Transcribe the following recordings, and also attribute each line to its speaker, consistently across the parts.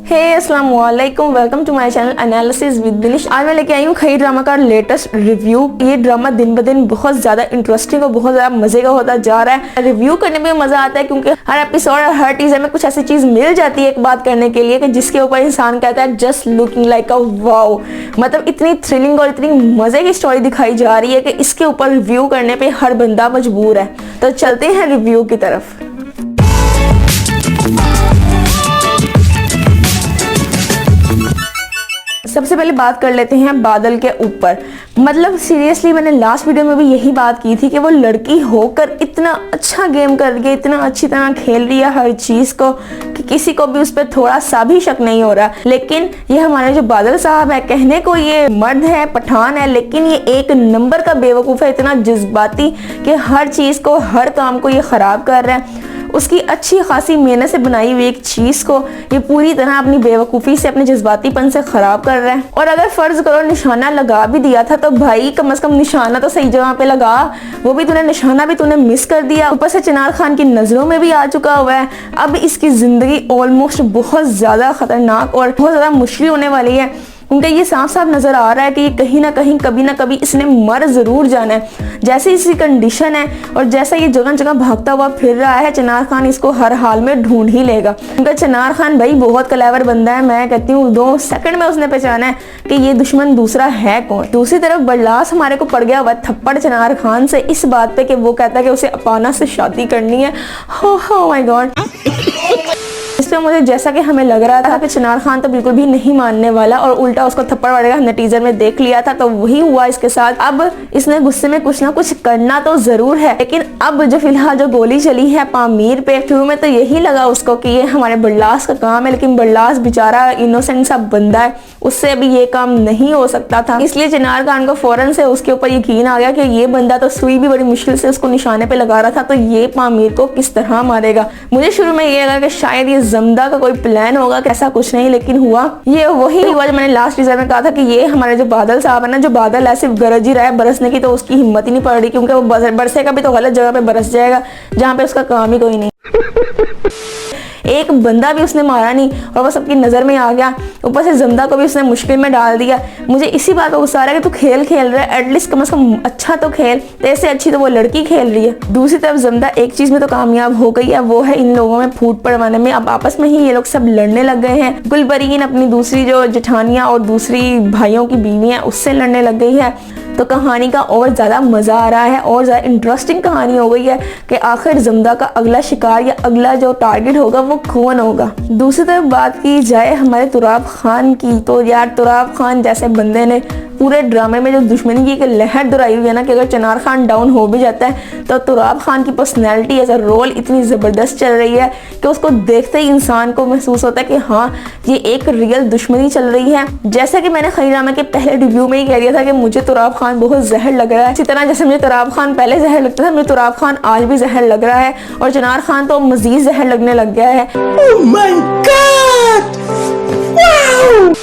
Speaker 1: हे अस्सलाम वालेकुम, welcome to my channel analysis with Dinesh. आज मैं लेके आई हूँ खई ड्रामा का लेटेस्ट रिव्यू। ये ड्रामा दिन ब दिन बहुत ज्यादा इंटरेस्टिंग और बहुत ज्यादा मजे का होता जा रहा है। रिव्यू करने में मजा आता है क्योंकि हर एपिसोड और हर टीजर में कुछ ऐसी चीज मिल जाती है एक बात करने के लिए कि जिसके ऊपर इंसान कहता है just looking like a wow. मतलब इतनी थ्रिलिंग और इतनी मजे की स्टोरी दिखाई जा रही है कि इसके ऊपर रिव्यू करने पर हर बंदा मजबूर है। तो चलते हैं रिव्यू की तरफ। सबसे पहले बात कर लेते हैं बादल के ऊपर। मतलब सीरियसली मैंने लास्ट वीडियो में भी यही बात की थी कि वो लड़की होकर इतना अच्छा गेम कर रही है, इतना अच्छी तरह खेल रही है हर चीज को कि किसी को भी उस पर थोड़ा सा भी शक नहीं हो रहा। लेकिन ये हमारे जो बादल साहब है, कहने को ये मर्द है, पठान है, लेकिन ये एक नंबर का बेवकूफ है, इतना जज्बाती कि हर चीज को, हर काम को ये खराब कर रहा है। उसकी अच्छी खासी मेहनत से बनाई हुई एक चीज को ये पूरी तरह अपनी बेवकूफ़ी से, अपने जज्बातीपन से खराब कर रहा है। और अगर फर्ज करो निशाना लगा भी दिया था तो भाई कम से कम निशाना तो सही जगह पे लगा। वो भी तूने निशाना भी तूने मिस कर दिया। ऊपर से चिनार खान की नजरों में भी आ चुका हुआ है। अब इसकी जिंदगी ऑलमोस्ट बहुत ज्यादा खतरनाक और बहुत ज्यादा मुश्किल होने वाली है क्योंकि ये साफ साफ नजर आ रहा है कि ये कहीं ना कहीं कभी ना कभी इसने मर जरूर जाना है। जैसे इसकी कंडीशन है और जैसा ये जगह जगह भागता हुआ फिर रहा है, चिनार खान इसको हर हाल में ढूंढ ही लेगा। क्योंकि चिनार खान भाई बहुत क्लेवर बंदा है। मैं कहती हूँ 2 सेकंड में उसने पहचाना है कि ये दुश्मन दूसरा है कौन। दूसरी तरफ बरलास हमारे को पड़ गया हुआ थप्पड़ चिनार खान से इस बात पे कि वो कहता है कि उसे अपाना से शादी करनी है। हो माय गॉड। इसमें मुझे जैसा कि हमें लग रहा था कि चिनार खान तो बिल्कुल भी नहीं मानने वाला और उल्टा उसको थप्पड़ मारेगा, हमने टीजर में देख लिया था, तो वही हुआ इसके साथ। अब इसने गुस्से में कुछ ना कुछ करना तो जरूर है, लेकिन अब जो फिलहाल जो गोली चली है पामीर पे, शुरू में तो यही लगा उसको कि ये हमारे बरलास का काम है, लेकिन बरलास बेचारा इनोसेंट सा बंदा है, उससे अभी ये काम नहीं हो सकता था। इसलिए चिनार खान को फौरन से उसके ऊपर यकीन आ गया कि ये बंदा तो सुई भी बड़ी मुश्किल से उसको निशाने पे लगा रहा था, तो ये पामीर को किस तरह मारेगा। मुझे शुरू में ये लगा कि शायद ये जमदा का कोई प्लान होगा, कैसा कुछ नहीं, लेकिन हुआ ये वही हुआ जो मैंने लास्ट टीजर में कहा था कि ये हमारे जो बादल साहब है ना, जो बादल ऐसे गरज ही रहा है बरसने की, तो उसकी हिम्मत ही नहीं पड़ रही क्योंकि वो बरसेगा भी तो गलत जगह पे बरस जाएगा जहाँ पे उसका काम ही कोई नहीं। एक बंदा भी उसने मारा नहीं और वो सबकी नजर में आ गया। ऊपर से जमदा को भी उसने मुश्किल में डाल दिया। मुझे इसी बात पर गुस्सा आ रहा है कि तू खेल रहा है, एटलीस्ट कम से कम अच्छा तो खेल। तेरे अच्छी तो वो लड़की खेल रही है। दूसरी तरफ जमदा एक चीज में तो कामयाब हो गई है, वो है इन लोगों में फूट पड़वाने में। अब आपस में ही ये लोग सब लड़ने लग गए हैं। गुलबरीन अपनी दूसरी जो जेठानियां और दूसरी भाइयों की बीवियां उससे लड़ने लग गई है। तो कहानी का और ज़्यादा मज़ा आ रहा है और ज़्यादा इंटरेस्टिंग कहानी हो गई है कि आखिर जमदा का अगला शिकार या अगला जो टारगेट होगा वो कौन होगा। दूसरी तरफ बात की जाए हमारे तुराब खान की, तो यार तुराब खान जैसे बंदे ने पूरे ड्रामे में जो दुश्मनी की एक लहर दोहराई हुई है ना कि अगर चिनार खान डाउन हो भी जाता है तो तुराब खान की पर्सनैलिटी एज अ रोल इतनी ज़बरदस्त चल रही है कि उसको देखते ही इंसान को महसूस होता है कि हाँ ये एक रियल दुश्मनी चल रही है। जैसा कि मैंने खई ड्रामा के पहले रिव्यू में ही कह दिया था कि मुझे तुराब खान बहुत जहर लग रहा है, इसी तरह जैसे मुझे तुराब खान पहले जहर लगता था, मुझे तुराब खान आज भी जहर लग रहा है और चिनार खान तो मजीद जहर लगने लग गया है। Oh my God! Wow!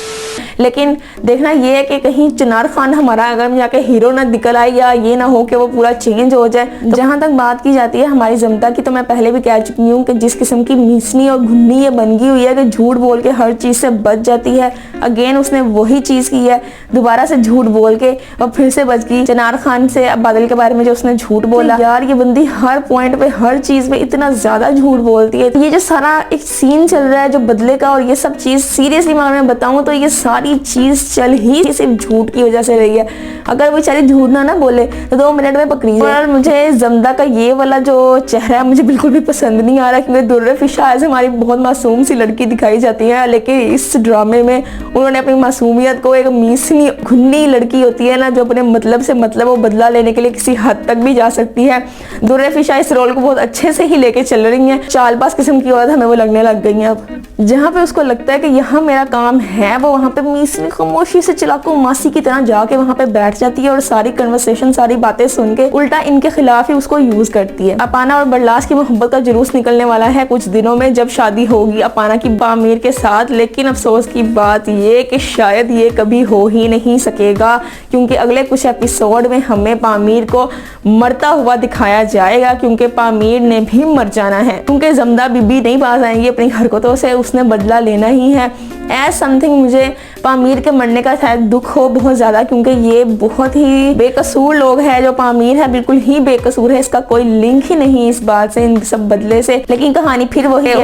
Speaker 1: लेकिन देखना ये है कि कहीं चिनार खान हमारा अगर जाके हीरो ना निकल आए या ये ना हो कि वो पूरा चेंज हो जाए। तो जहां तक बात की जाती है हमारी जमदा की, तो मैं पहले भी कह चुकी हूँ कि जिस किस्म की मीसनी और घुन्नी ये बन गई हुई है कि झूठ बोल के हर चीज से बच जाती है। अगेन उसने वही चीज की है, दोबारा से झूठ बोल के और फिर से बच गई चिनार खान से। अब बादल के बारे में जो उसने झूठ बोला, यार ये बंदी हर पॉइंट पे हर चीज में इतना ज्यादा झूठ बोलती है। ये जो सारा एक सीन चल रहा है जो बदले का और ये सब चीज, सीरियसली मैं बताऊं तो ये सारी चीज चल ही सिर्फ झूठ की वजह से रही है। अगर वो बेचारी झूठ ना बोले तो 2 मिनट में पकड़ी जाए। और मुझे जमदा का ये वाला जो चेहरा है मुझे बिल्कुल भी पसंद नहीं आ रहा क्योंकि दुर्रे फिशा ऐसे हमारी बहुत मासूम सी लड़की दिखाई जाती है, लेकिन इस ड्रामे में उन्होंने अपनी मासूमियत को, एक मीसनी घुन्नी लड़की होती है ना जो अपने मतलब से मतलब वो बदला लेने के लिए किसी हद तक भी जा सकती है, दुर्रे फिशा इस रोल को बहुत अच्छे से ही लेके चल रही है। चालबाज किस्म की औरत हमें वो लगने लग गई है। अब जहाँ पे उसको लगता है कि यहाँ मेरा काम है, वो वहाँ पे मीसनी खामोशी से चिलाकू मासी की तरह जाके वहाँ पे बैठ जाती है और सारी कन्वर्सेशन, सारी बातें सुन के उल्टा इनके खिलाफ ही उसको यूज करती है। अपाना और बरलास की मोहब्बत का जुलूस निकलने वाला है कुछ दिनों में जब शादी होगी अपाना की पामीर के साथ। लेकिन अफसोस की बात ये कि शायद ये कभी हो ही नहीं सकेगा, क्योंकि अगले कुछ एपिसोड में हमें पामीर को मरता हुआ दिखाया जाएगा, क्योंकि पामीर ने भी मर जाना है, क्योंकि जमदा बीबी नहीं पास आएंगी अपनी हरकतों से, उसने बदला लेना ही है। एज समथिंग मुझे पामीर के मरने का शायद दुख हो बहुत ज़्यादा, क्योंकि ये बहुत ही बेकसूर लोग हैं। जो पामीर है बिल्कुल ही बेकसूर है, इसका कोई लिंक ही नहीं इस बात से, इन सब बदले से। लेकिन कहानी फिर वही है,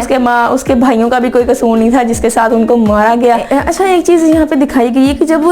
Speaker 1: उसके भाइयों का भी कोई कसूर नहीं था जिसके साथ उनको मारा गया। अच्छा, एक चीज़ यहाँ पे दिखाई गई है कि जब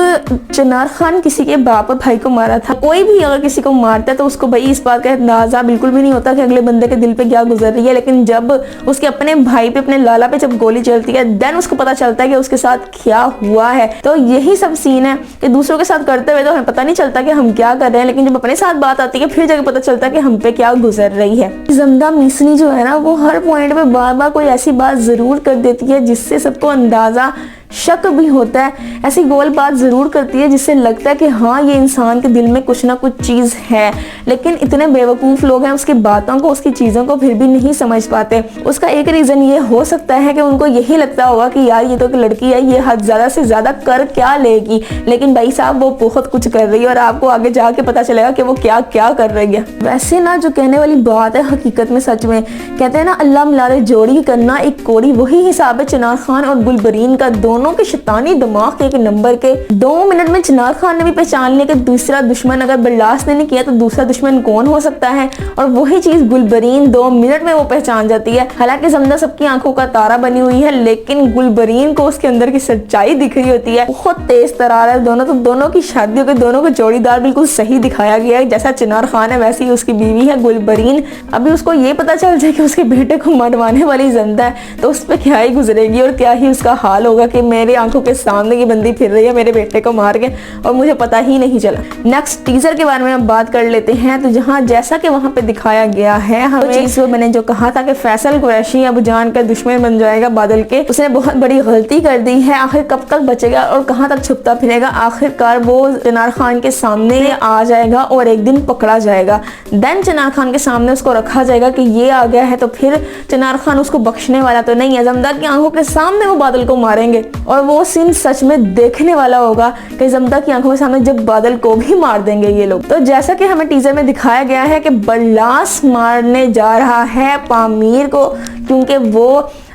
Speaker 1: चिनार खान किसी के बाप और भाई को मारा था, कोई भी अगर किसी को मारता है तो उसको भाई इस बात का अंदाजा बिल्कुल भी नहीं होता कि अगले बंदे के दिल पे क्या गुजर रही है। लेकिन जब उसके अपने भाई पे, अपने लाला पे जब गोली चलती है, देन उसको पता चलता है कि उसके साथ क्या हुआ है। तो यही सब सीन है कि दूसरों के साथ करते हुए तो हमें पता नहीं चलता कि हम क्या कर रहे हैं, लेकिन जब अपने साथ बात आती है फिर जगह पता चलता है कि हम पे क्या गुजर रही है। जमदा मिसनी जो है ना, वो हर पॉइंट पे बार बार कोई ऐसी बात जरूर कर देती है जिससे सबको अंदाजा शक भी होता है, ऐसी गोल बात ज़रूर करती है जिससे लगता है कि हाँ ये इंसान के दिल में कुछ ना कुछ चीज़ है। लेकिन इतने बेवकूफ़ लोग हैं उसकी बातों को, उसकी चीज़ों को फिर भी नहीं समझ पाते। उसका एक रीज़न ये हो सकता है कि उनको यही लगता होगा कि यार ये तो एक लड़की है, ये हद ज़्यादा से ज़्यादा कर क्या लेगी। लेकिन भाई साहब वो बहुत कुछ कर रही है और आपको आगे जाके पता चलेगा कि वो क्या क्या कर रही है। वैसे ना जो कहने वाली बात है हकीकत में सच में कहते हैं ना, अल्लाह मिला दे जोड़ी करना एक कोड़ी, वही हिसाब है चिनार खान और गुलबरीन का। दोनों के शैतानी दिमाग एक नंबर के। 2 मिनट में चिनार खान ने भी पहचान लिया कि दूसरा दुश्मन अगर बर्लास ने नहीं किया तो दूसरा दुश्मन कौन हो सकता है, और वही चीज गुलबरीन 2 मिनट में वो पहचान जाती है। हालांकि जमदा सबकी आंखों का तारा बनी हुई है, लेकिन गुलबरीन को उसके अंदर की सच्चाई दिख रही होती है। बहुत तेज तरार है दोनों, तो दोनों की शादी के दोनों को जोड़ीदार बिल्कुल सही दिखाया गया है। जैसा चिनार खान है वैसी उसकी बीवी है गुलबरीन। अभी उसको ये पता चल जाए कि उसके बेटे को मरवाने वाली जमदा है तो उस पर क्या ही गुजरेगी और क्या ही उसका हाल होगा कि मेरे आंखों के सामने की बंदी फिर रही है मेरे बेटे को मार के और मुझे पता ही नहीं चला। नेक्स्ट टीजर के बारे में हम बात कर लेते हैं। तो जहाँ जैसा कि वहाँ पे दिखाया गया है, हमें चीज मैंने जो कहा था कि फैसल कुरैशी अब जान का दुश्मन बन जाएगा बादल के, उसने बहुत बड़ी गलती कर दी है। आखिर कब तक बचेगा और कहाँ तक छुपता फिरेगा? आखिरकार वो चिनार खान के सामने आ जाएगा और एक दिन पकड़ा जाएगा। देन चिनार खान के सामने उसको रखा जाएगा कि ये आ गया है, तो फिर चिनार खान उसको बख्शने वाला तो नहीं है। जमदा की आंखों के सामने वो बादल को मारेंगे और वो सीन सच में देखने वाला होगा कि जमदा की आंखों के सामने जब बादल को भी मार देंगे ये लोग। तो जैसा कि हमें टीजर में दिखाया गया है कि बर्लास मारने जा रहा है पामीर को, क्योंकि वो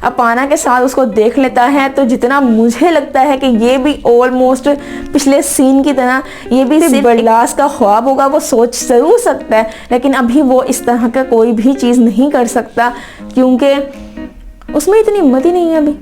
Speaker 1: अपाना के साथ उसको देख लेता है। तो जितना मुझे लगता है कि ये भी ऑलमोस्ट पिछले सीन की तरह ये भी सिर्फ बर्लास का ख्वाब होगा। वो सोच जरूर सकता है, लेकिन अभी वो इस तरह का कोई भी चीज़ नहीं कर सकता, क्योंकि उसमें इतनी हिम्मत ही नहीं है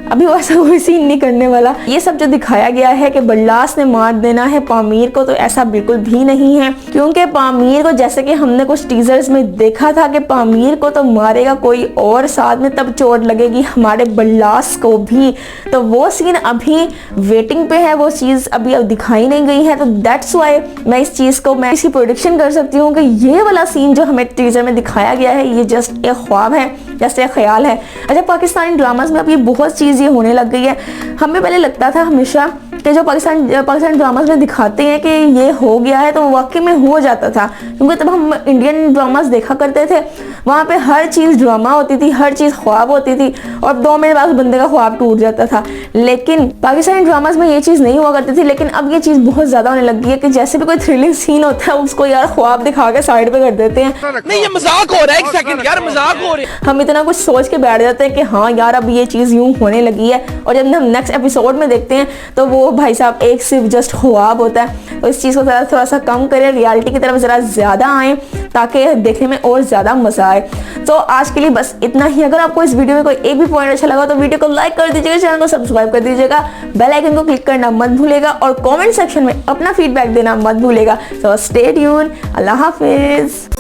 Speaker 1: अभी वो ऐसा कोई सीन नहीं करने वाला। ये सब जो दिखाया गया है कि बर्लास ने मार देना है पामीर को, तो ऐसा बिल्कुल भी नहीं है, क्योंकि पामीर को जैसे कि हमने कुछ टीजर्स में देखा था कि पामीर को तो मारेगा कोई और, साथ में तब चोट लगेगी हमारे बर्लास को भी। तो वो सीन अभी वेटिंग पे है, वो चीज़ अभी अब दिखाई नहीं गई है। तो दैट्स वाई मैं इस चीज़ को मैं इसकी प्रोडिक्शन कर सकती हूँ कि ये वाला सीन जो हमें टीजर में दिखाया गया है ये जस्ट एक ख्वाब है, जस्ट एक ख्याल है। अच्छा, पाकिस्तानी ड्रामास में अब ये बहुत चीज़ ये होने लग गई है। हमें पहले लगता था हमेशा कि जो पाकिस्तान ड्रामास में दिखाते हैं कि ये हो गया है तो वाकई में हो जाता था, क्योंकि तब हम इंडियन ड्रामास देखा करते थे, वहाँ पे हर चीज़ ड्रामा होती थी, हर चीज़ ख्वाब होती थी और 2 मिनट बाद बंदे का ख्वाब टूट जाता था। लेकिन पाकिस्तानी ड्रामास में ये चीज़ नहीं हुआ करती थी। लेकिन अब ये चीज़ बहुत ज़्यादा होने लगी है कि जैसे भी कोई थ्रिलिंग सीन होता है उसको यार ख्वाब दिखा के साइड पे कर देते हैं।
Speaker 2: नहीं, ये मजाक हो रहा है, एक सेकंड यार, मजाक हो रहा है।
Speaker 1: हम इतना कुछ सोच के बैठ जाते हैं कि हाँ यार अब ये चीज़ यूँ होने लगी है, और जब हम नेक्स्ट एपिसोड में देखते हैं तो वो भाई साहब एक सिर्फ जस्ट ख्वाब होता है। तो इस चीज़ को थोड़ा सा कम करें, रियलिटी की तरफ ज़रा ज़्यादा आएँ ताकि देखने में और ज़्यादा मज़ा आए। तो आज के लिए बस इतना ही। अगर आपको इस वीडियो में कोई एक भी पॉइंट अच्छा लगा तो वीडियो को लाइक कर दीजिएगा, चैनल को सब्सक्राइब कर दीजिएगा, बेल आइकन को क्लिक करना मत भूलेगा और कमेंट सेक्शन में अपना फीडबैक देना मत भूलेगा। तो स्टे ट्यून। अल्लाह हाफिज़।